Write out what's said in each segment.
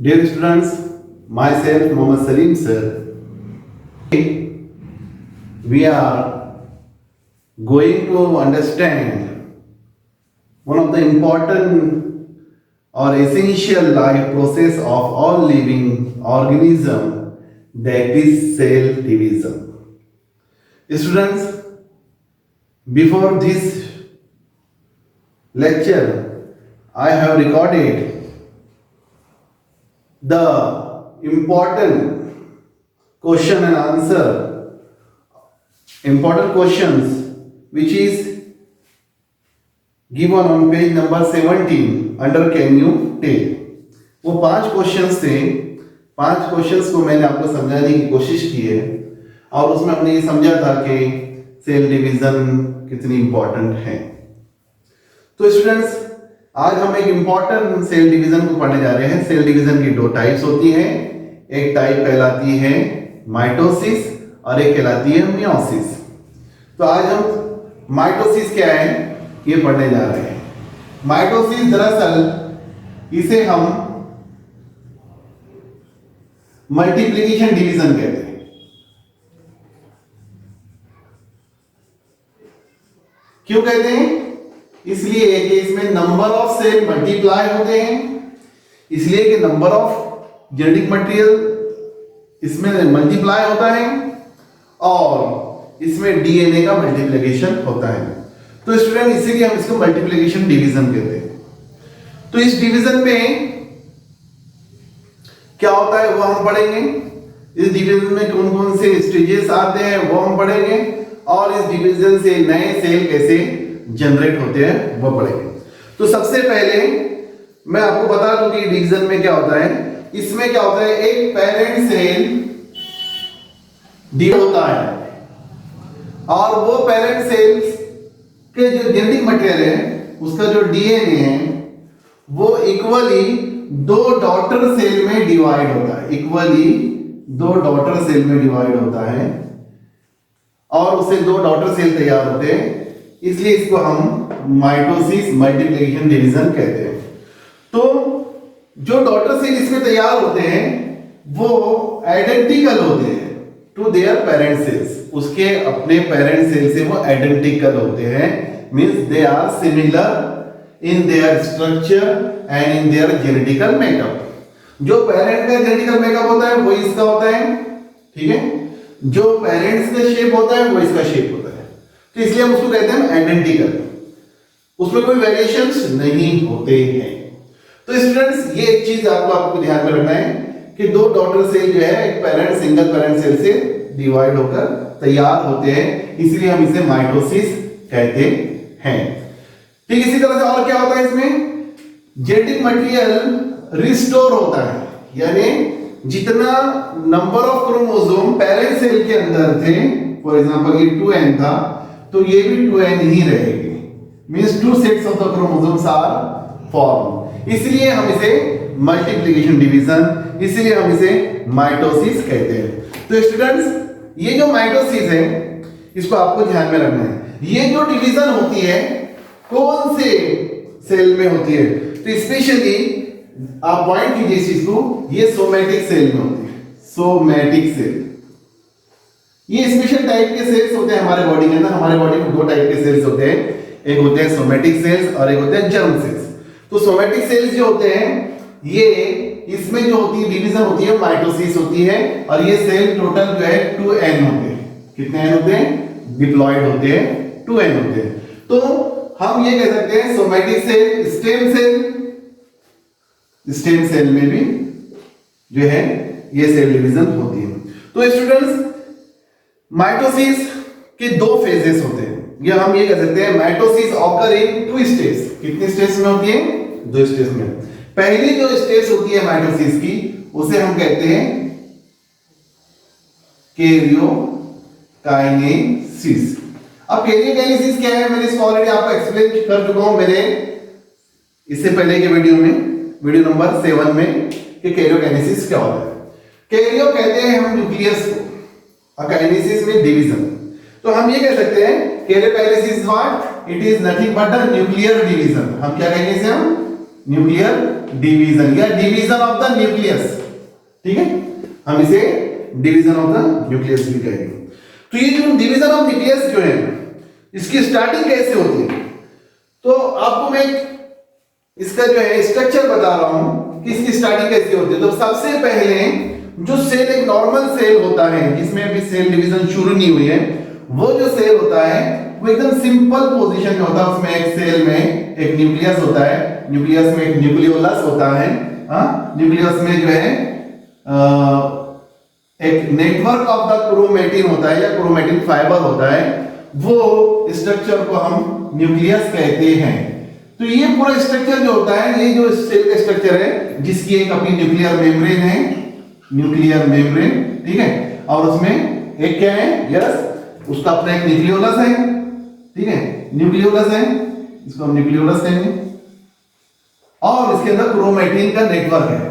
Dear students, myself Mohammad Salim sir, we are going to understand one of the important or essential life process of all living organism, that is cell division. Students, before this lecture, I have recorded the important question and answer, important questions which is given on page number 17 under can you tell. वो 5 questions थे, 5 questions को मैंने आपको समझाने की कोशिश की है और उसमें हमने ये समझा था कि सेल डिवीजन कितनी इंपॉर्टेंट है. तो स्टूडेंट्स, आज हम एक इंपॉर्टेंट सेल डिवीजन को पढ़ने जा रहे हैं. सेल डिवीजन की 2 टाइप्स होती हैं. एक टाइप कहलाती है माइटोसिस और एक कहलाती है मियोसिस. तो आज हम माइटोसिस क्या है ये पढ़ने जा रहे हैं. माइटोसिस दरअसल इसे हम मल्टीप्लिकेशन डिवीजन कहते हैं. क्यों कहते हैं? इसलिए कि इसमें नंबर ऑफ सेल मल्टीप्लाई होते हैं, इसलिए कि नंबर ऑफ जेनेटिक मटेरियल इसमें मल्टीप्लाई होता है और इसमें डीएनए का मल्टीप्लिकेशन होता है. तो स्टूडेंट, इसीलिए हम इसको मल्टीप्लिकेशन डिवीजन कहते हैं. तो इस डिवीजन में क्या होता है वो हम पढ़ेंगे. इस डिवीजन में कौन कौन से स्टेजेस आते हैं वो हम पढ़ेंगे और इस डिवीजन से नए सेल कैसे जनरेट होते हैं वो पढ़ेंगे. तो सबसे पहले मैं आपको बता दूं कि डिवीजन में क्या होता है. इसमें क्या होता है, एक पेरेंट सेल डिवाइड होता है और वो पेरेंट सेल्स के जो जेनेटिक मटेरियल है उसका जो डीएनए है वो इक्वली 2 डॉटर सेल में डिवाइड होता है. इक्वली 2 डॉटर सेल में डिवाइड होता है और उससे 2 डॉटर सेल तैयार होते हैं. इसलिए इसको हम माइटोसिस मल्टीप्लिकेशन डिवीजन कहते हैं. तो जो डॉटर सेल इसमें तैयार होते हैं वो आइडेंटिकल होते हैं टू देयर पेरेंट सेल्स. उसके अपने पेरेंट सेल से वो आइडेंटिकल होते हैं. Means they are similar in their structure and in their genetical makeup. जो पेरेंट का जेनेटिकल मेकअप होता है वो इसका होता है, ठीक है. जो पेरेंट्स का शेप होता है वो इसका शेप होता है. तो इसलिए हम उसको कहते हैं आइडेंटिकल. उसमें कोई वेरिएशंस नहीं होते हैं. तो स्टूडेंट्स, ये एक चीज आपको ध्यान में रखना है कि 2 डॉटर सेल जो है एक पेरेंट सिंगल पेरेंट सेल से डिवाइड होकर तैयार होते हैं. इसलिए हम इसे माइटोसिस कहते हैं. ठीक इसी तरह से और क्या होता है, इसमें जेनेटिक मटेरियल रिस्टोर होता है. यानी जितना number of chromosome parent cell के अंदर थे, फॉर एग्जांपल ये 2n था तो ये भी 2n ही रहेगी. Means 2 sets of the chromosomes are form. इसलिए हम इसे मल्टीप्लिकेशन डिवीजन, इसलिए हम इसे माइटोसिस कहते हैं. तो स्टूडेंट्स, ये जो माइटोसिस है इसको आपको ध्यान में रखना है. ये जो डिवीजन होती है कौन से सेल में होती है, तो स्पेशली आप पॉइंट कीजिए इस चीज को, ये सोमैटिक सेल में होती है. सोमैटिक सेल ये स्पेशल टाइप के सेल्स होते हैं हमारे बॉडी के अंदर. हमारे बॉडी में 2 टाइप के सेल्स होते हैं. एक होते हैं सोमैटिक सेल्स और एक होते हैं जर्म सेल्स. तो सोमैटिक सेल्स जो होते हैं ये इसमें जो होती है डिवीजन होती है माइटोसिस होती है और ये सेल टोटल जो है 2n होते हैं. कितने n होते हैं? डिप्लॉयड होते हैं 2n होते हैं. तो हम ये कह सकते हैं सोमैटिक सेल, स्टेम सेल में भी जो है ये सेल डिवीजन होती है. तो स्टूडेंट्स, माइटोसिस के 2 फेजेस होते हैं. या हम ये कह सकते हैं माइटोसिस ऑकर इन 2 स्टेज. कितने स्टेज में होती है? 2 स्टेज में. पहली जो स्टेज होती है माइटोसिस की उसे हम कहते हैं कैरियोकाइनेसिस. अब कैरियोकाइनेसिस क्या है, मैंने इसको ऑलरेडी आपको एक्सप्लेन कर चुका हूं मेरे इससे पहले के वीडियो में, वीडियो नंबर 7 में, कि कैरियोकाइनेसिस क्या होता है. कैरियो कहते हैं हम न्यूक्लियस को, काइनेसिस में डिवीजन. तो हम ये कह सकते हैं karyokinesis what, it is nothing but the nuclear division. हम क्या कहेंगे इसे? हम न्यूक्लियर डिवीजन या डिवीजन ऑफ द न्यूक्लियस, ठीक है, हम इसे डिवीजन ऑफ द न्यूक्लियस भी कहेंगे। तो ये जो डिवीजन ऑफ न्यूक्लियस जो है इसकी स्टार्टिंग कैसे होती है, तो आपको मैं इसका जो है स्ट्रक्चर बता रहा हूं कि इसकी स्टार्टिंग कैसे होती है। तो सबसे पहले जो सेल, एक नॉर्मल सेल होता है जिसमें अभी सेल डिवीजन शुरू नहीं हुई है, वो जो सेल होता है वो एकदम सिंपल पोजीशन में होता है। उसमें एक सेल में एक न्यूक्लियस होता है, न्यूक्लियस में एक न्यूक्लियोलस होता है, न्यूक्लियस में जो है एक नेटवर्क ऑफ द क्रोमेटिन होता है या क्रोमेटिन फाइबर होता है, वो स्ट्रक्चर को हम न्यूक्लियस कहते हैं। तो ये पूरा स्ट्रक्चर जो होता है, ये जो सेल का स्ट्रक्चर है जिसकी एक अपनी न्यूक्लियर मेम्ब्रेन है, न्यूक्लियर मेम्ब्रेन, ठीक है, और उसमें एक क्या है, यस, उसका अपना एक न्यूक्लियोलस है, ठीक है, न्यूक्लियोलस है, इसको हम न्यूक्लियोलस कहेंगे, और इसके अंदर क्रोमेटिन का नेटवर्क है।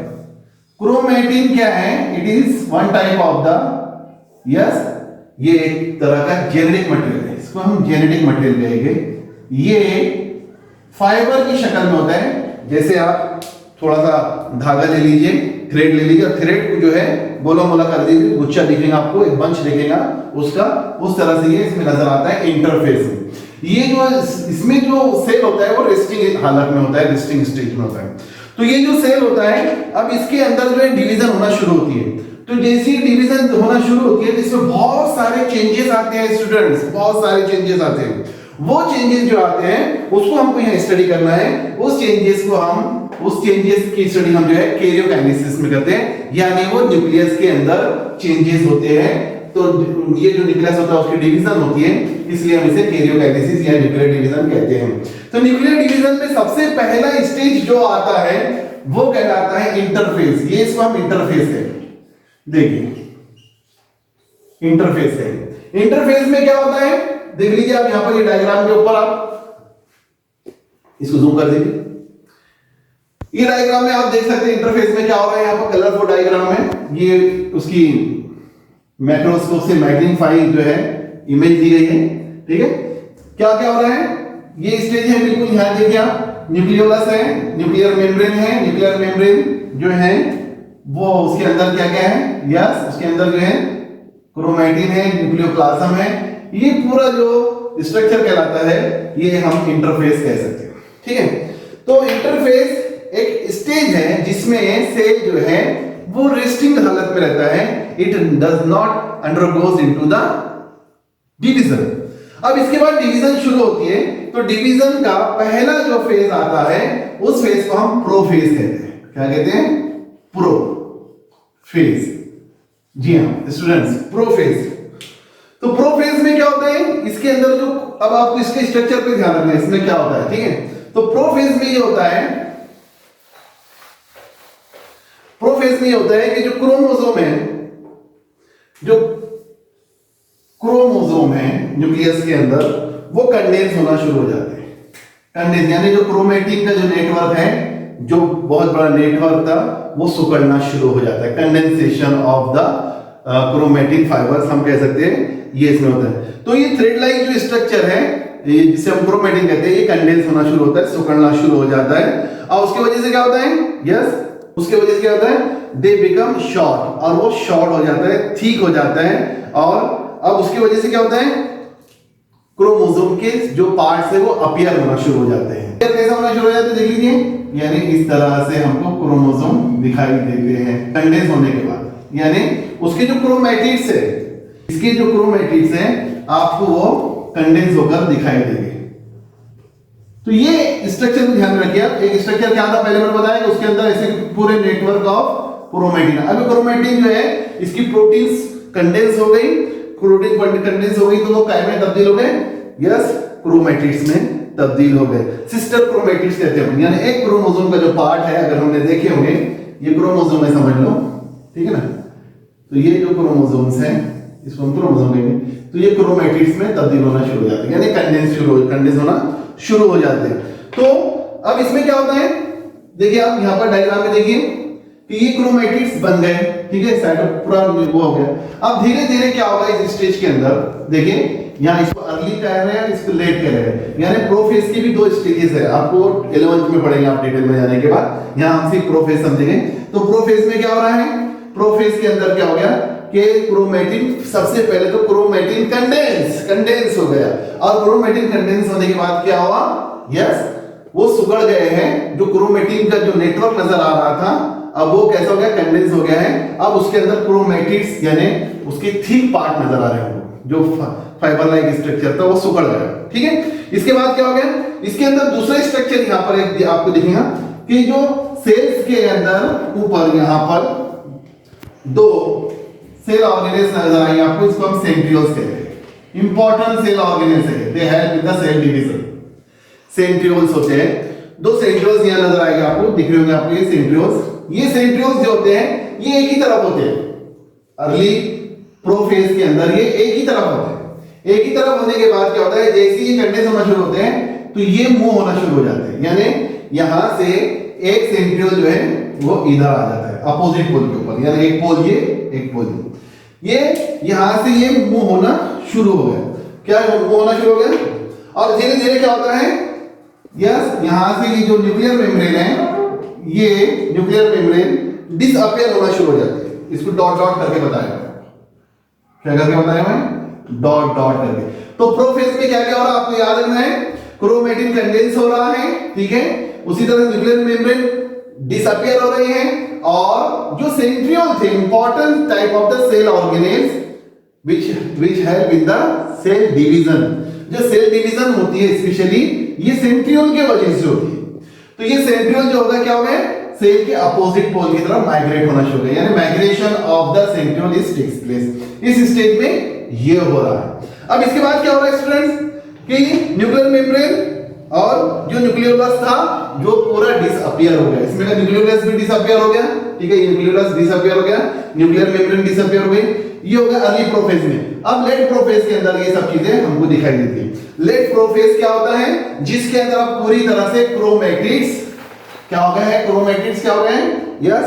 क्रोमेटिन क्या है, it is one type of the, yes, ये एक तरह का जेनेटिक मटेरियल है, इसको हम जेनेटिक मटेरियल कहेंगे। ये फाइबर की शक्ल में होता है, जैसे आप थोड़ा सा धागा ले लीजिए, थ्रेड ले लीजिए, और थ्रेड को जो है गोला मोला कर दीजिए, गुच्छा दिखेगा आपको, एक बंच दिखेगा उसका, उस तरह से ये इसमें नजर आता है इंटरफेस में। ये जो इसमें जो सेल होता है वो रेस्टिंग हालत में होता है, रेस्टिंग स्टेज में होता है। तो ये जो सेल होता है, अब इसके अंदर जो है डिवीजन होना शुरू होती है। तो जैसे ही डिवीजन होना शुरू होती है तो इसमें बहुत सारे चेंजेस आते हैं स्टूडेंट्स, बहुत सारे चेंजेस आते हैं। वो चेंजेस जो आते हैं उसको हमको यहाँ स्टडी करना है। उस चेंजेस की स्टडी हम जो है कैरियोकाइनेसिस में करते हैं, यानी वो न्यूक्लियस के अंदर चेंजेस होते हैं। तो ये जो न्यूक्लियस होता है उसकी डिवीजन होती है, इसलिए हम इसे कैरियोकाइनेसिस या न्यूक्लियर डिवीजन कहते हैं। तो न्यूक्लियर डिवीजन में सबसे पहला स्टेज जो आता है वो कहलाता है इंटरफेस। ये इसको हम इंटरफेस है, देखिए इंटरफेस है। इंटरफेस में क्या होता है, देख लीजिए आप यहां पर, ये डायग्राम के ऊपर आप इसको जूम कर दीजिए। ये डायग्राम में आप देख सकते हैं इंटरफेस में क्या हो रहा है। यहां पर कलरफुल डायग्राम है, ये उसकी मैक्रोस्कोप से मैग्नीफाई जो है इमेज दी गई है, ठीक है। क्या क्या हो रहा है, ये स्टेज है बिल्कुल, यहां देखिए आप, न्यूक्लियोलस है, न्यूक्लियर मेम्ब्रेन है, न्यूक्लियर मेम्ब्रेन जो है वो उसके अंदर क्या क्या है, यस, उसके अंदर जो है क्रोमेटिन है, न्यूक्लियोप्लाज्म है। ये पूरा जो स्ट्रक्चर कहलाता है ये हम इंटरफेस कह सकते हैं, ठीक है। तो इंटरफेस एक स्टेज है जिसमें सेल जो है वो रेस्टिंग हालत में रहता है, it does not undergoes into the division. अब इसके बाद डिवीजन शुरू होती है, तो डिवीजन का पहला जो फेज आता है उस फेज को हम प्रोफेज कहते हैं। क्या कहते हैं, प्रोफेज। जी हाँ स्टूडेंट्स, प्रोफेज। तो प्रोफेज में क्या होता है, इसके अंदर जो, अब आपको इसके स्ट्रक्चर पे ध्यान रखना है, इसमें क्या होता है, ठीक है। तो प्रोफेज में ये होता है, प्रोफेज में ये होता है कि जो क्रोमोसोम है, जो क्रोमोसोम है न्यूक्लियस के अंदर, वो कंडेंस होना शुरू हो जाते हैं। कंडेंस यानी जो क्रोमेटिन का जो नेटवर्क है, जो बहुत बड़ा नेटवर्क था, वो सिकुड़ना शुरू हो जाता है। Condensation of the chromatin fibres हम कह सकते हैं, ये इसमें होता है। तो ये थ्रेड लाइक जो स्ट्रक्चर है, ये जिसे हम क्रोमेटिन कहते हैं, ये कंडेंस होना शुरू होता है, सिकुड़ना शुरू हो जाता है। और उसकी वजह से क्या होता है, यस, उसके वजह से क्या होता है, दे बिकम शॉर्ट, और वो शॉर्ट हो जाता है, ठीक हो जाता है। और अब उसकी वजह से क्या होता है, क्रोमोसोम के जो पार्ट्स है वो अपीयर होना शुरू हो जाते हैं। कैसे होना शुरू हो जाते हैं, देख लीजिए, यानी इस तरह से हमको क्रोमोसोम दिखाई देते हैं कंडेंस होने के बाद। यानी उसके जो क्रोमैटिड्स है, इसके जो क्रोमैटिड्स हैं, आपको वो कंडेंस होकर दिखाई देंगे। तो ये स्ट्रक्चर को ध्यान रखिए। एक स्ट्रक्चर क्या था पहले मैंने बताया कि उसके अंदर ऐसे पूरे नेटवर्क ऑफ क्रोमेटिन। अब क्रोमेटिन जो है, इसकी प्रोटीन्स कंडेंस हो गई, प्रोटीन कंडेंस हो गई, तो वो काय में तब्दील हो गए, यस, क्रोमैटिड्स में तब्दील हो गए। सिस्टर क्रोमैटिड्स कहते हैं, यानी एक क्रोमोसोम का जो पार्ट है, अगर हमने देखे होंगे, ये क्रोमोसोम है समझ लो, ठीक है ना। तो ये जो क्रोमोसोम्स हैं, इसको हम क्रोमोसोम कहेंगे, तो ये क्रोमैटिड्स में तब्दील होना शुरू हो जाते हैं, यानी कंडेंस होना शुरू हो जाते हैं। तो अब इसमें क्या होता है, देखिए आप यहां पर डायग्राम में देखिए कि ये क्रोमैटिड्स बन गए, ठीक है, साइड पूरा वो हो गया। अब धीरे धीरे क्या होगा इस स्टेज के अंदर, देखिए यहाँ इसको अर्ली कह रहे हैं, इसको लेट कह रहे हैं। यानी प्रोफेज की भी दो स्टेजेस है, आपको 11th में पढ़ेंगे आप डिटेल में जाने के बाद। यहाँ हम सिर्फ प्रोफेज समझेंगे। तो प्रोफेज में क्या हो रहा है, प्रोफेज के अंदर क्या हो गया कि क्रोमेटिन, सबसे पहले तो क्रोमेटिन कंडेंस हो गया, और क्रोमेटिन कंडेंस होने के बाद क्या हुआ, यस वो सुगड़ गए हैं। जो क्रोमेटिन का जो नेटवर्क नजर आ रहा था, अब वो कैसा हो गया, कंडेंस हो गया है। अब उसके अंदर क्रोमेटिड्स यानी उसके थिक पार्ट नजर आ रहे हैं, जो फाइबर लाइक स्ट्रक्चर था वो सुगड़ गया। ठीक है, इसके बाद क्या हो गया, इसके अंदर दूसरा स्ट्रक्चर यहाँ पर एक आपको दिखेगा कि जो सेल्स के अंदर ऊपर यहाँ पर दो सेल ऑर्गेनेल्स नजर आएंगे आपको, इसको हम सेंट्रियोल्स कहते हैं। इंपॉर्टेंट सेल ऑर्गेनेल्स है, they help in the cell division. Centrioles होते हैं, दो सेंट्रियोल्स यहाँ नजर आएंगे आपको, दिख रहे होंगे आपको ये सेंट्रियोल्स। ये सेंट्रियोल्स जो होते हैं ये एक ही तरफ होते हैं, अर्ली प्रोफेज के अंदर ये एक ही तरफ होते हैं। एक ही तरफ होने के बाद क्या होता है, जैसे ये कंडेंस होना शुरू होते हैं तो ये मूव होना शुरू हो जाते हैं। यानी यहां से एक सेंट्रियोल जो है वो इधर आ जाता है अपोजिट पोल के ऊपर, यानी एक पोल ये एक पोल ये यहां से ये मूव होना शुरू हो गया। क्या मूव होना शुरू हो गया, और धीरे धीरे क्या होता है, यस यहां से ये जो न्यूक्लियर मेम्ब्रेन है, ये न्यूक्लियर मेम्ब्रेन डिसअपियर होना शुरू हो जाती है। इसको डॉट डॉट करके बताया, क्या करके बताया मैं, डॉट डॉट करके। तो प्रोफेज में क्या क्या हो रहा है आपको याद रखना है, क्रोमेटिन कंडेंस हो रहा है, ठीक है, उसी तरह न्यूक्लियर मेम्ब्रेन डिसअपियर हो रही है, और जो सेंट्रियोल थे important type of the cell organelles which help in the cell division. जो सेल डिवीजन होती है स्पेशली ये सेंट्रियोल के वजह से होती है। तो ये सेंट्रियोल जो होगा क्या होगा, सेल के अपोजिट पोल की तरफ माइग्रेट होना शुरू हो गया, यानी migration of the centriole is takes place. इस स्टेज में ये हो रहा है। अब इसके बाद क्या हो रहा है स्टूडेंट्स कि न्यूक्लियर मेम्ब्रेन और जो न्यूक्लियोलस था जो पूरा डिसअपियर हो गया, इसमें का न्यूक्लियोलस भी डिसअपियर हो गया, ठीक है, ये न्यूक्लियोलस डिसअपियर हो गया, न्यूक्लियर मेम्ब्रेन डिसअपियर हो गई। ये हो गया अर्ली प्रोफेज में। अब लेट प्रोफेज के अंदर ये सब चीजें हमको दिखाई देती है। लेट प्रोफेज क्या होता है, जिसके अंदर आप पूरी तरह से क्रोमेटिड्स क्या हो गए हैं, क्रोमेटिड्स क्या हो गए हैं, यस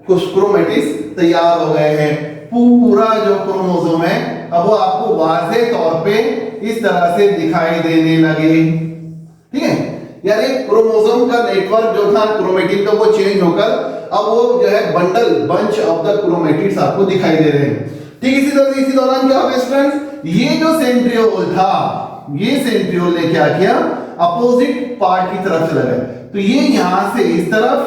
कुछ क्रोमेटिड्स तैयार हो गए हैं। पूरा जो क्रोमोसोम है अब वो आपको वाज़े तौर पे इस तरह से दिखाई देने लगे, ठीक है, यानी क्रोमोसोम का नेटवर्क जो था क्रोमेटिन का वो चेंज होकर अब वो जो है बंच ऑफ द क्रोमेटिड्स आपको दिखाई दे रहे हैं। ठीक, इसी तरह इसी दौरान क्या होगा स्टूडेंट्स, ये जो सेंट्रियोल था, ये सेंट्रियोल ने क्या किया, अपोजिट पार्ट की तरफ चला गया। तो ये यहां से इस तरफ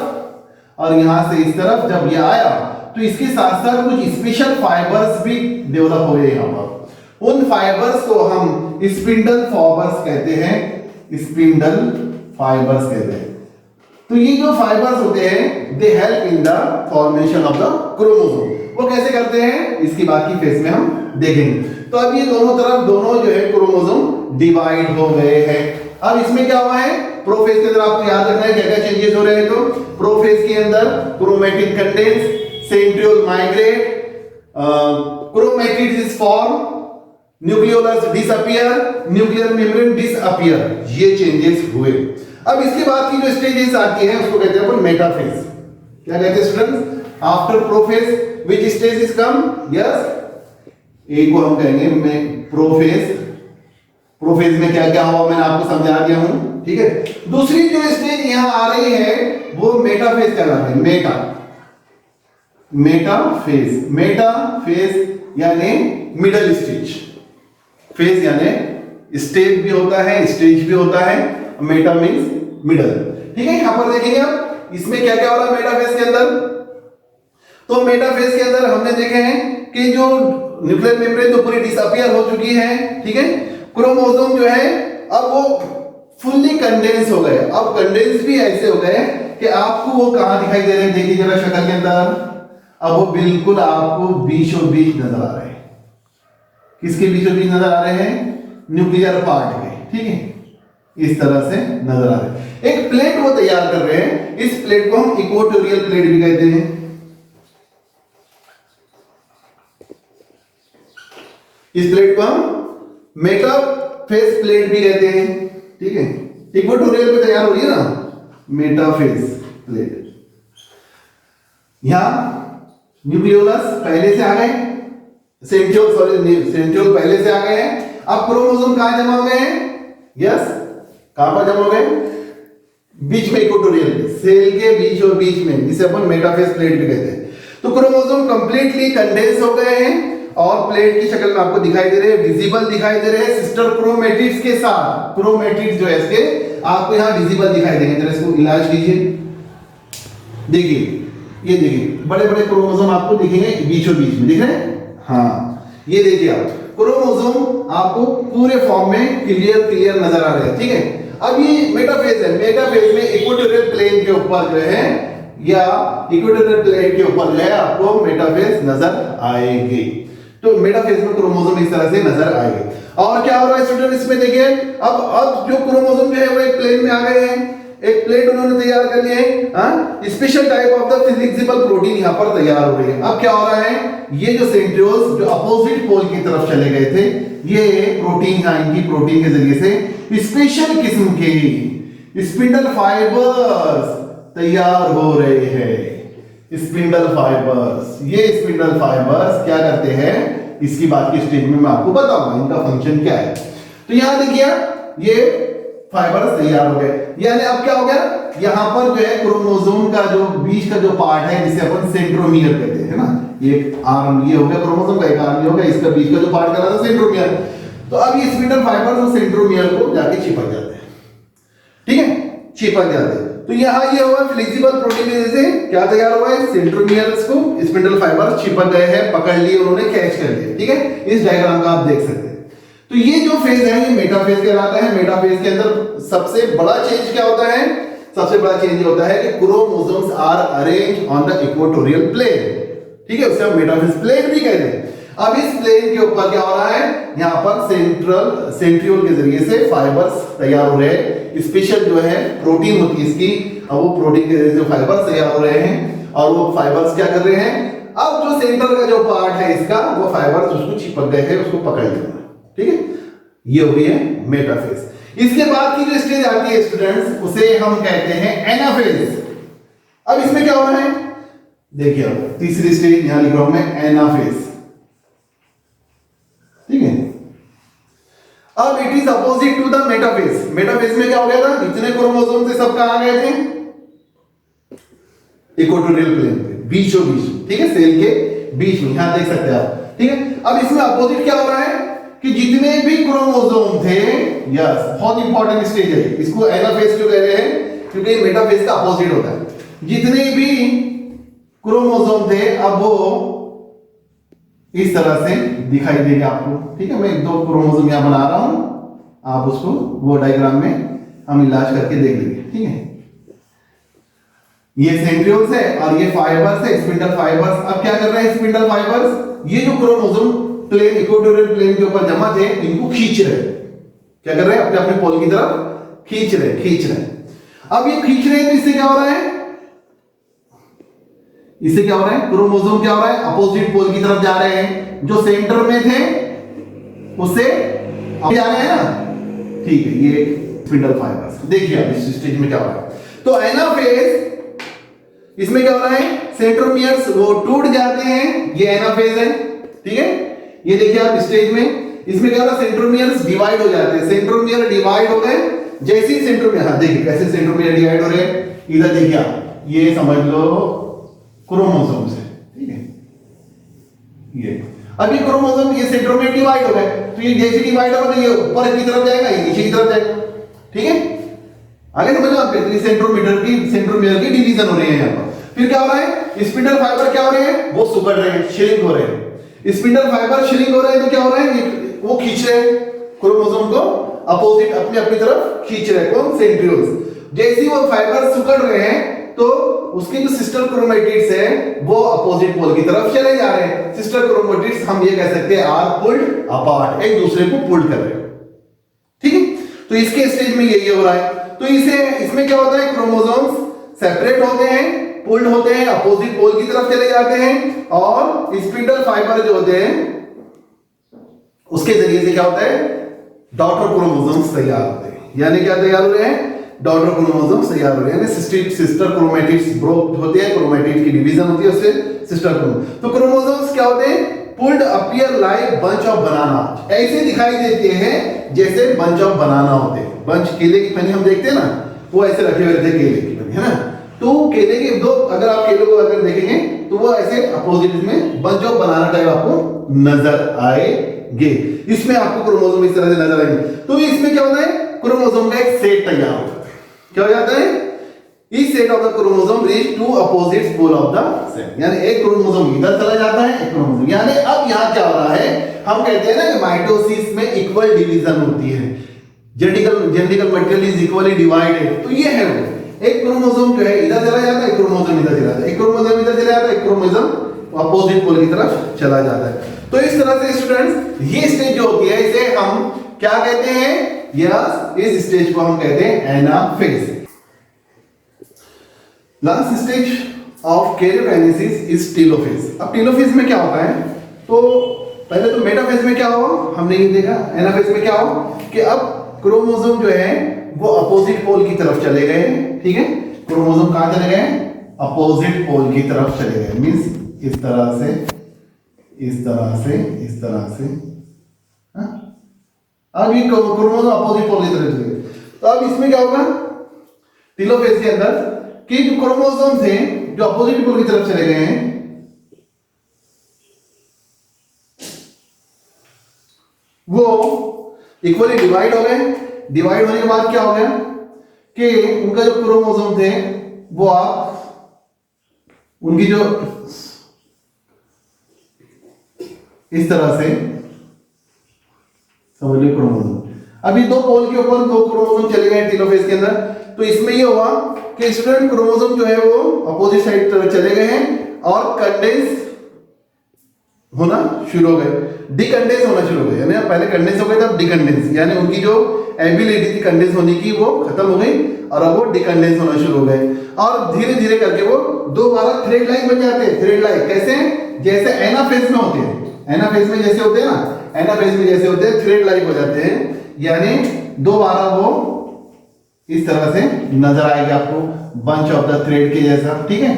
और यहां से इस तरफ जब ये आया तो इसके साथ साथ कुछ स्पेशल फाइबर्स भी डेवलप हुए यहां पर। उन फाइबर्स को हम स्पिंडल फाइबर्स कहते हैं, स्पिंडल फाइबर्स कहते हैं। तो ये जो फाइबर्स होते हैं दे help in the formation of the chromosome. वो कैसे करते हैं इसकी बाकी फेज में हम देखेंगे। तो अब ये दोनों तरफ दोनों जो है क्रोमोसोम डिवाइड हो गए हैं। अब इसमें क्या हुआ है, प्रोफेज के अंदर आपको याद रखना है क्या क्या चेंजेस हो रहे हैं। तो प्रोफेज के अंदर chromatin condense, centriole migrate, chromatids is form, nucleolus disappear, nuclear membrane disappear, ये चेंजेस हुए। अब इसके बाद की जो स्टेजेस आती है उसको कहते हैं अपन मेटाफेज। क्या कहते हैं students, after prophase which stage is come, yes एक को हम कहेंगे में प्रोफेज। प्रोफेज में क्या क्या हुआ मैंने आपको समझा दिया हूं, ठीक है। दूसरी जो स्टेज यहां आ रही है वो मेटाफेज कहलाती है। मेटाफेज यानी मिडल स्टेज। फेज यानी स्टेज भी होता है, स्टेज भी होता है, मेटा मींस मिडल, ठीक है। यहां पर देखेंगे आप इसमें क्या क्या हो रहा है मेटाफेज के अंदर। तो मेटाफेज के अंदर हमने देखे हैं कि जो न्यूक्लियर मेम्ब्रेन तो पूरी डिसअपियर हो चुकी है, ठीक है। क्रोमोसोम जो है अब वो फुल्ली कंडेंस हो गए। अब कंडेंस भी ऐसे हो गए कि आपको वो कहां दिखाई दे रहे हैं, देखिए जरा शक्ल के अंदर, अब वो बिल्कुल आपको बीचों बीच नजर आ रहे हैं। किसके बीचों बीच नजर आ रहे हैं, न्यूक्लियर पार्ट के, ठीक है, इस तरह से नजर आ रहे हैं। एक प्लेट वो तैयार कर रहे हैं, इस प्लेट को हम इक्वेटोरियल प्लेट भी कहते हैं। इस प्लेट को हम मेटाफेज प्लेट भी कहते हैं, ठीक है। इक्वेटोरियल पे तैयार हो रही है ना मेटाफेज प्लेट। यहां न्यूक्लियोलस पहले से आ गए, सेंट्रियोल पहले से आ गए हैं। अब क्रोमोसोम कहां जमा हो गए हैं? यस, कहां पर जमा हो गए? बीच में, इक्वेटोरियल सेल के बीच और बीच में, जिसे अपन मेटाफेज प्लेट भी कहते हैं। तो क्रोमोसोम कंप्लीटली कंडेंस हो गए हैं और प्लेट की शक्ल में आपको दिखाई दे रहे हैं, विजिबल दिखाई दे रहे हैं सिस्टर क्रोमेटिड्स के साथ। क्रोमेटिड्स जो है इसके आपको यहां विजिबल दिखाई देंगे। जरा इसको इलाज कीजिए, देखिए, ये देखिए बड़े बड़े क्रोमोसोम आपको दिखेंगे बीचों बीच में, दिख रहे हैं? हाँ, ये देखिए आप क्रोमोसोम आपको पूरे फॉर्म में क्लियर नजर आ रहे हैं, ठीक है। अब ये मेटाफेज है, मेटाफेज में इक्वेटोरियल प्लेन के ऊपर जो है, या इक्वेटोरियल प्लेन के ऊपर जो है आपको मेटाफेज नजर आएगी। तो मेटाफेज में क्रोमोसोम इस तरह से नजर आएंगे। और क्या हो रहा है स्टूडेंट, इसमें देखिए अब जो क्रोमोसोम जो है वो एक प्लेन में आ गए हैं, एक प्लेट उन्होंने तैयार कर लिया है। हाँ, special type of the physical protein यहां पर तैयार हो रही है। अब क्या हो रहा है, ये जो सेंट्रियोल्स जो अपोजिट पोल की तरफ चले गए थे, ये प्रोटीन इनकी प्रोटीन के जरिए से स्पेशल किस्म के स्पिंडल फाइबर्स तैयार हो रहे हैं। स्पिंडल फाइबर्स, ये स्पिंडल फाइबर्स क्या करते हैं, इसकी बात की स्टेज में मैं आपको बताऊंगा इनका फंक्शन क्या है। तो यहां देखिए ये फाइबर्स तैयार हो गए, यानी अब क्या हो गया, यहां पर जो है क्रोमोसोम का जो बीच का जो पार्ट है जिसे अपन सेंट्रोमियर कहते हैं ना, एक आर्म ये हो गया क्रोमोसोम का, एक आर्म ये हो गया, इसका बीच का जो पार्ट कहलाता है सेंट्रोमियर। तो अब ये स्पिंडल फाइबर्स और सेंट्रोमियर को जाके चिपक जाते हैं, ठीक है, चिपक जाते हैं। तो यहां ये हुआ फ्लेक्सिबल प्रोटीन की वजह से क्या तैयार हुआ है, सेंट्रोमियर्स को स्पिंडल फाइबर्स चिपक गए हैं, पकड़ लिए उन्होंने, कैच कर लिया, ठीक है। इस डायग्राम का आप देख सकते हैं। तो ये जो फेज है ये मेटाफेज कहलाता है। मेटाफेज के अंदर सबसे बड़ा चेंज क्या होता है, सबसे बड़ा चेंज ये होता है कि chromosomes are arrange on the equatorial plane, ठीक है, उसे हम मेटाफेज प्लेन भी कहते हैं। अब इस प्लेन के ऊपर क्या हो रहा है, यहाँ पर सेंट्रियोल के जरिए से फाइबर्स तैयार हो रहे हैं, स्पेशल जो है प्रोटीन होती है इसकी, अब वो प्रोटीन के जरिए से फाइबर्स तैयार हो रहे हैं और वो फाइबर्स क्या कर रहे हैं, अब जो सेंटर का जो पार्ट है इसका, वो फाइबर्स उसको चिपक गए हैं, उसको पकड़ लिया, ठीक है। ये हुई है मेटाफेज। इसके बाद की जो स्टेज आती है स्टूडेंट्स, उसे हम कहते हैं एनाफेज। अब इसमें क्या हो रहा है, देखिए अब तीसरी स्टेज यहां लिख रहा हूं मैं, एनाफेज, ठीक है। अब it is opposite to the metaphase. Metaphase में क्या हो गया था, जितने क्रोमोसोम थे सब कहां गए थे, इक्वेटोरियल प्लेन पे, बीचों बीच, ठीक है, सेल के बीच में, यहां देख सकते हैं आप, ठीक है। अब इसमें अपोजिट क्या हो रहा है कि जितने भी क्रोमोसोम थे, यस, बहुत इंपॉर्टेंट स्टेज है, इसको एनाफेज क्यों कह रहे हैं, क्योंकि मेटाफेज का अपोजिट होता है। जितने भी क्रोमोसोम थे अब वो इस तरह से दिखाई देंगे आपको, ठीक है। मैं एक दो क्रोमोसोम यहां बना रहा हूं, आप उसको वो डायग्राम में हम इलाज करके देख लेंगे, ठीक है। ये सेंट्रियोल्स है और ये फाइबर्स है, स्पिंडल फाइबर्स। अब क्या कर रहे हैं स्पिंडल फाइबर्स, ये जो क्रोमोसोम प्लेन, इक्वेटोरियल प्लेन के ऊपर जमा थे, इनको खींच रहे हैं, क्या कर रहे हैं, अपने अपने पोल की तरफ खींच रहे हैं। अब ये खींच रहे हैं तो इससे क्या हो रहा है, इससे क्या हो रहा है, क्रोमोसोम क्या हो रहा है, अपोजिट पोल की तरफ जा रहे हैं, जो सेंटर में थे उससे जा रहे हैं ना, ठीक है। ये स्पिंडल फाइबर्स, देखिए अब इस स्टेज में क्या हो रहा है। तो एनाफेज, इसमें क्या हो रहा है, सेंट्रोमियर्स वो टूट जाते हैं, ये एनाफेज है, ठीक है। ये देखिए आप स्टेज में, इसमें क्या हो रहा है, सेंट्रोमियर्स डिवाइड हो जाते हैं, सेंट्रोमियर डिवाइड हो गए, जैसे ही सेंट्रोमियर, हाँ देखिए कैसे सेंट्रोमियर डिवाइड हो रहे हैं, इधर देखिए आप, ये समझ लो क्रोमोसोम से, ठीक है। ये अब ये क्रोमोसोम, ये सेंट्रोमियर डिवाइड हो गए, तो ये जैसे डिवाइड होगा तो ये ऊपर की तरफ जाएगा, ये नीचे की तरफ जाएगा, ठीक है। आगे समझ लो आप, सेंट्रोमियर की डिवीजन हो रही है यहाँ पर। फिर क्या हो रहा है, स्पिंडल फाइबर क्या हो रहे हैं, वो सुगड़ रहे हैं, श्रिंक हो रहे हैं। स्पिंडल फाइबर श्रिंक हो रहे हैं तो क्या हो रहा है, वो खींच रहे हैं क्रोमोसोम को अपोजिट, अपनी अपनी तरफ खींच रहे हैं, कौन, सेंट्रियोल्स। जैसे ही वो फाइबर सुगड़ रहे हैं तो उसके जो सिस्टर क्रोमेटिड्स है वो अपोजिट पोल की तरफ चले जा रहे हैं। सिस्टर क्रोमेटिड्स हम ये कह सकते हैं आर पुल्ड अपार्ट, एक दूसरे को पुल्ड कर रहे हैं, ठीक है। तो इसके स्टेज में यही हो रहा है। तो इसमें क्या होता है, क्रोमोसोम्स सेपरेट होते हैं, पुल्ड होते हैं, अपोजिट पोल की तरफ चले जाते हैं, और स्पिंडल फाइबर जो होते हैं उसके जरिए से क्या होता है, डॉटर क्रोमोसोम्स तैयार होते हैं। यानी क्या तैयार हो रहे हैं, डॉटर क्रोमोसोम्स तैयार हो रहे हैं। सिस्टर क्रोमेटिड्स ब्रोक होते हैं, क्रोमेटिड की डिवीजन होती है उससे सिस्टर क्रोमोसोम। तो क्रोमोसोम्स क्या होते हैं, pulled appear like bunch of बनाना, ऐसे दिखाई देते हैं जैसे बंच ऑफ बनाना होते हैं। बंच केले की फली हम देखते हैं ना, वो ऐसे रखे हुए रहते हैं केले की फली, है ना। तो केले के दो, अगर आप केले को अगर देखेंगे तो वो ऐसे अपोजिट में बंच ऑफ बनाना टाइप आपको नजर आएंगे। इसमें आपको क्रोमोसोम इस तरह से नजर आएंगे। तो इसमें क्या होता है, क्रोमोसोम का एक सेट तैयार हो जाता है। क्या हो जाता है, इस set of the chromosome reach to opposite pole of the cell, यानी एक क्रोमोसोम इधर चला जाता है, एक क्रोमोसोम, यानी अब यहां क्या हो रहा है, हम कहते हैं ना कि माइटोसिस में इक्वल डिवीजन होती है, genetical material is equally divided. तो ये है वो, एक क्रोमोसोम जो है इधर चला जाता है, एक क्रोमोसोम इधर चला जाता है, एक क्रोमोसोम इधर चला जाता है, एक क्रोमोसोम अपोजिट पोल की तरफ चला जाता है। तो इस तरह से स्टूडेंट्स ये स्टेज जो होती है इसे हम क्या कहते हैं, यस, इस स्टेज को हम कहते हैं anaphase. Last stage of karyokinesis is telophase. अब टेलोफेज में क्या होता है, तो पहले तो मेटाफेज में क्या हुआ हमने ये देखा, एनाफेज में क्या हुआ कि अब क्रोमोसोम जो है वो अपोजिट पोल की तरफ चले गए, ठीक है। क्रोमोसोम कहां चले गए, अपोजिट पोल की तरफ चले गए, मींस इस तरह से, इस तरह से, इस तरह से, हाँ? अब ये क्रोमोसोम अपोजिट पोल की तरफ चले गए। तो अब इसमें क्या होगा टेलोफेज के अंदर कि जो क्रोमोसोम थे जो अपोजिट पोल की तरफ चले गए हैं, वो इक्वली डिवाइड हो गए। डिवाइड होने के बाद क्या हो गया कि उनका जो क्रोमोसोम थे वो आप उनकी जो इस तरह से समझ लो क्रोमोसोम, अभी दो पोल के ऊपर दो क्रोमोसोम चले गए टेलोफेज के अंदर। तो इसमें ये हुआ कि स्टूडेंट क्रोमोसोम जो है वो अपोजिट साइड तरफ चले गए हैं और कंडेंस होना शुरू हो गए, डिकंडेंस होना शुरू हो गए, यानी पहले कंडेंस हो गए तब डिकंडेंस, यानी उनकी जो एबिलिटी थी कंडेंस होने की वो खत्म हो गई और अब वो डिकंडेंस होना शुरू हो गए। और धीरे धीरे करके वो दोबारा थ्रेड लाइक बन जाते हैं। थ्रेड लाइक कैसे, जैसे एनाफेज में होते हैं, एनाफेज में जैसे होते हैं ना, एनाफेज में जैसे होते हैं थ्रेड लाइक हो जाते हैं, यानी दोबारा वो इस तरह से नजर आएगा आपको बंच ऑफ द थ्रेड के जैसा, ठीक है,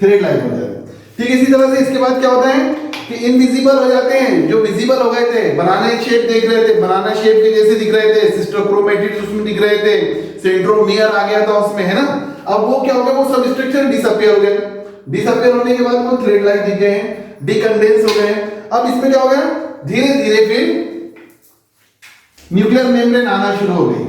थ्रेड लाइक हो जाएगा। ठीक इसी तरह से इसके बाद क्या होता है कि इनविजिबल हो जाते हैं, जो विजिबल हो गए थे, बनाना शेप देख रहे थे, बनाना शेप के जैसे दिख रहे थे, सिस्टर क्रोमेटिड्स उसमें दिख रहे थे, सेंट्रोमियर आ गया था उसमें, है ना। अब वो क्या हो गया, वो सब स्ट्रक्चर डिसअपीयर हो गए। डिसअपीयर होने के बाद वो थ्रेड लाइक दिख गए, डिकंडेंस हो गए। अब इसमें क्या हो गया, धीरे धीरे फिर न्यूक्लियर मेम्ब्रेन आना शुरू हो गई,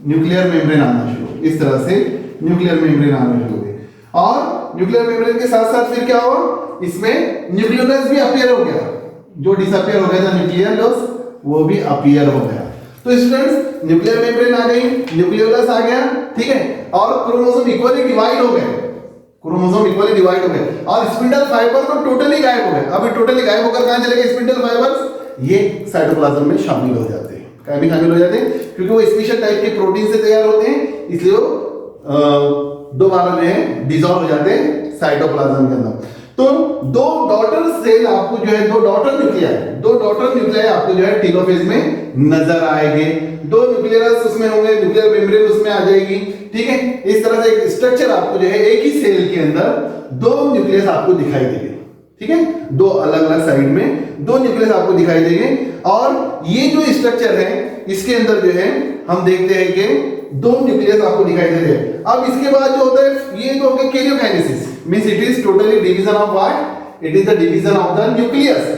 न्यूक्लियर मेम्ब्रेन आना शुरू, इस तरह से न्यूक्लियर मेम्ब्रेन आना शुरू हो गई। और न्यूक्लियर मेम्ब्रेन के साथ साथ फिर क्या हुआ, इसमें न्यूक्लियोलस भी अपीयर हो गया, जो डिसअपीयर हो गया था न्यूक्लियोलस वो भी अपीयर हो गया। तो स्टूडेंट्स न्यूक्लियर मेम्ब्रेन आ गई, न्यूक्लियोलस आ गया, ठीक है, और क्रोमोसोम इक्वली डिवाइड हो गए, क्रोमोसोम इक्वली डिवाइड हो गए और स्पिंडल फाइबर तो टोटली गायब हो गए। अभी टोटली गायब होकर कहां चले गए स्पिंडल फाइबर्स, ये साइटोप्लाज्म में शामिल हो जाते हैं, कहीं भी शामिल हो जाते हैं, क्योंकि वो स्पेशल टाइप के प्रोटीन से तैयार होते हैं, इसलिए वो दोबारा जो है डिसॉल्व हो जाते हैं साइटोप्लाज्म के अंदर। तो दो डॉटर सेल आपको जो है, दो डॉटर न्यूक्लियाई आपको जो है टेलोफेज में नजर आएंगे। दो न्यूक्लियस उसमें होंगे, न्यूक्लियर मेम्ब्रेन उसमें आ जाएगी, ठीक है। इस तरह से एक स्ट्रक्चर आपको जो है एक ही सेल के अंदर दो न्यूक्लियस आपको दिखाई देंगे, ठीक है, दो अलग अलग साइड में दो न्यूक्लियस आपको दिखाई देंगे। और ये जो स्ट्रक्चर है इसके अंदर जो है हम देखते हैं कि दो न्यूक्लियस आपको दिखाई दे रहे हैं। अब इसके बाद जो होता है ये तो हो गया karyokinesis, means it is totally division of what, it is the division of the nucleus,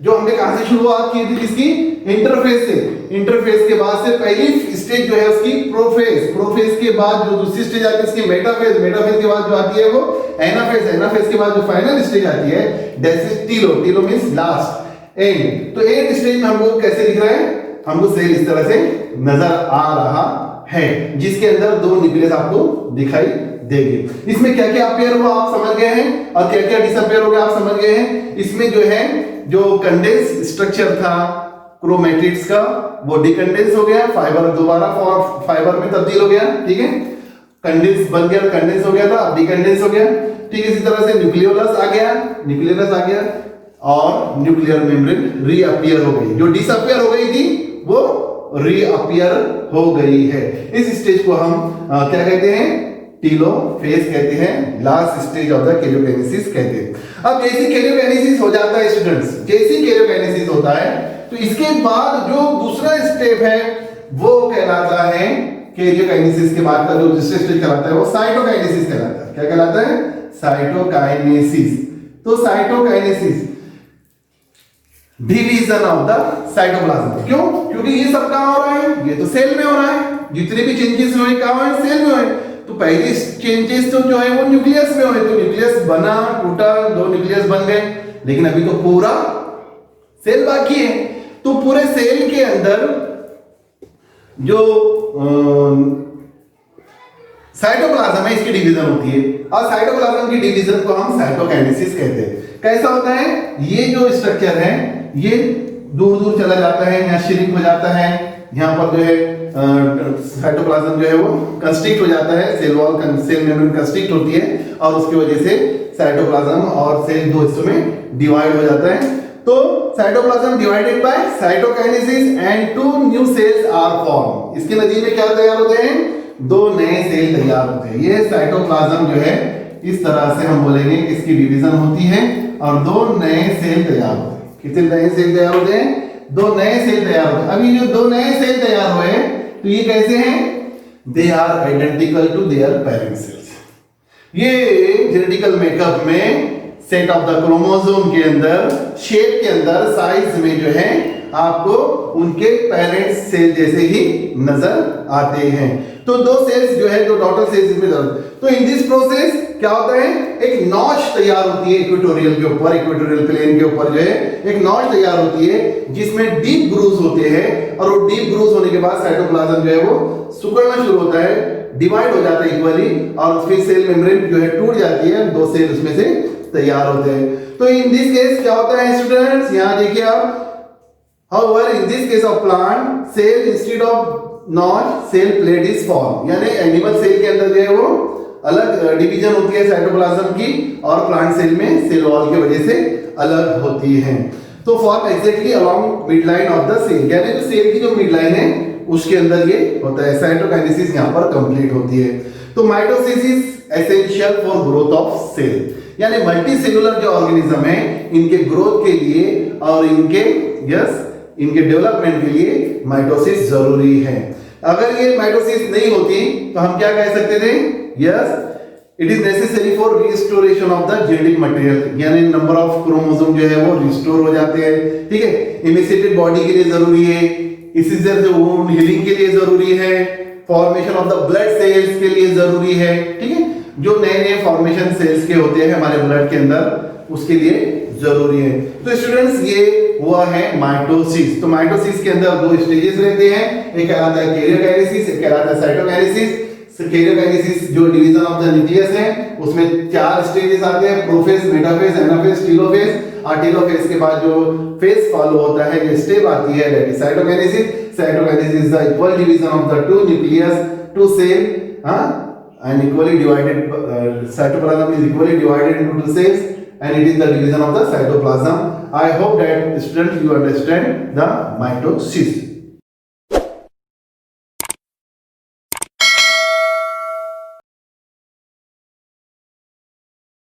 जो हमने कहां से शुरुआत की थी किसकी, इंटरफेज से। इंटरफेज के बाद से पहली स्टेज जो है उसकी प्रोफेज, प्रोफेज के बाद जो दूसरी स्टेज आती है उसकी मेटाफेज, मेटाफेज के बाद जो आती है वो एनाफेज, एनाफेज के बाद जो फाइनल स्टेज आती है दैट इज टीलो, टीलो मींस लास्ट एंड। तो एंड स्टेज में हमको कैसे दिख रहा है, हमको सेल इस तरह से नजर आ रहा है जिसके अंदर दो न्यूक्लियस आपको दिखाई देंगे। इसमें क्या क्या अपीयर हुआ आप समझ गए हैं और क्या क्या डिसअपीयर हो गया आप समझ गए हैं। इसमें जो है जो कंडेंस स्ट्रक्चर था क्रोमेटिड्स का वो डिकंडेंस हो गया, फाइबर दोबारा फाइबर में तब्दील हो गया, ठीक है, कंडेंस बन गया, कंडेंस हो गया था, डिकंडेंस हो गया, ठीक है। इसी तरह से न्यूक्लियोलस आ गया, न्यूक्लियोलस आ गया और न्यूक्लियर मेम्ब्रेन रीअपीयर हो गई, जो डिसअपीयर हो गई थी वो रीअपीयर हो गई है। इस स्टेज को हम क्या कहते हैं, टेलोफेज कहते हैं, last stage of the karyokinesis कहते हैं। अब जैसे कैरियोकाइनेसिस हो जाता है स्टूडेंट्स, जैसे कैरियोकाइनेसिस होता है तो इसके बाद जो दूसरा स्टेप है वो कहलाता है, कैरियोकाइनेसिस के बाद का जो दूसरा स्टेज कहलाता है वो साइटोकाइनेसिस कहलाता है। क्या कहलाता है? साइटोकाइनेसिस। तो cytokinesis division of the cytoplasm. क्यों? क्योंकि ये सब कहां हो रहा है? ये तो सेल में हो रहा है। जितने भी चेंजेस हुए कहां है? सेल में हुए। तो पहले चेंजेस तो जो है वो न्यूक्लियस में हुए, तो न्यूक्लियस बना, टूटा, दो न्यूक्लियस बन गए, लेकिन अभी तो पूरा सेल बाकी है। तो पूरे सेल के अंदर जो साइटोप्लाज्म है इसकी डिवीजन होती है, और साइटोप्लाज्म की डिवीजन को हम साइटोकाइनेसिस कहते हैं। कैसा होता है? ये जो स्ट्रक्चर है ये दूर दूर चला जाता है, यहाँ श्रिंक हो जाता है, यहाँ पर जो है साइटोप्लाज्म जो है वो कंस्ट्रिक्ट हो जाता है, cell wall cell membrane constrict होती है, और उसकी वजह से साइटोप्लाज्म और सेल दो हिस्सों में डिवाइड हो जाता है। तो cytoplasm divided by cytokinesis and two new cells are form. इसके नतीजे में क्या तैयार होते हैं? दो नए सेल तैयार होते हैं। ये साइटोप्लाज्म जो है इस तरह से हम बोलेंगे कि इसकी डिवीजन होती है और दो नए सेल तैयार होते हैं। कितने नए सेल तैयार होते हैं? दो नए सेल तैयार होते हैं। अभी जो दो नए सेल तैयार हुए तो ये कैसे हैं? They are identical to their parent cells. ये जेनेटिकल मेकअप में सेट ऑफ द क्रोमोसोम के अंदर, शेप के अंदर, साइज में जो है आपको उनके पेरेंट सेल जैसे ही नजर आते हैं। तो दो सेल्स जो है, दो डॉटर सेल्स में, तो इन दिस प्रोसेस क्या होता है? एक नॉच तैयार होती है इक्वेटोरियल के ऊपर, इक्वेटोरियल प्लेन के ऊपर जो है एक नॉच तैयार होती है जिसमें डीप ग्रूव्स होते हैं, और वो डीप ग्रूव्स होने के बाद साइटोप्लाज्म जो है वो सिकुड़ना शुरू होता है, डिवाइड हो जाता है इक्वली, और फिर सेल मेम्ब्रेन जो है टूट जाती है, दो सेल उसमें से तैयार होते हैं। तो इन दिस केस क्या होता है स्टूडेंट्स? यहां देखिए आप, however in this case of plant cell instead of notch cell plate is formed, यानी एनिमल सेल के अंदर जो है वो अलग डिवीजन होती है साइटोप्लाज्म की, और प्लांट सेल में सेल वॉल की वजह से अलग होती है। तो form exactly along mid line of the cell, यानी जो सेल की जो मिड लाइन है उसके अंदर ये होता है। साइटोकाइनेसिस यहाँ पर कंप्लीट होती है। तो mitosis is essential for growth of cell, यानी मल्टी सेलुलर जो ऑर्गेनिज्म है इनके ग्रोथ के लिए और इनके डेवलपमेंट के लिए माइटोसिस जरूरी है। अगर ये माइटोसिस नहीं होती तो हम क्या कह सकते थे? Yes, it is necessary for restoration of the genetic material, यानी नंबर ऑफ क्रोमोसोम जो है वो रिस्टोर हो जाते हैं। ठीक है, इमिसिएटेड बॉडी के लिए जरूरी है, इसी से जो वुंड हीलिंग के लिए जरूरी है, formation of the blood cells के लिए जरूरी है। ठीक है, जो नए नए फॉर्मेशन सेल्स के होते हैं हमारे ब्लड के अंदर उसके लिए जरूरी है। तो स्टूडेंट्स ये हुआ है माइटोसिस। तो माइटोसिस के अंदर दो स्टेजेस रहते हैं, एक कहलाता है कैरियोकाइनेसिस, एक कहलाता है साइटोकाइनेसिस। कैरियोकाइनेसिस जो डिवीजन ऑफ द न्यूक्लियस है उसमें चार स्टेजेस आते हैं, प्रोफेज, मेटाफेज, एनाफेज, टेलोफेज। और टेलोफेज के बाद जो फेज फॉलो होता है, जो स्टेप आती है, that is cytokinesis. Cytokinesis is the equal division of the two nucleus to cell, and equally divided, cytoplasm is equally divided into two cells, and it is the division of the cytoplasm. I hope that students you understand the mitosis.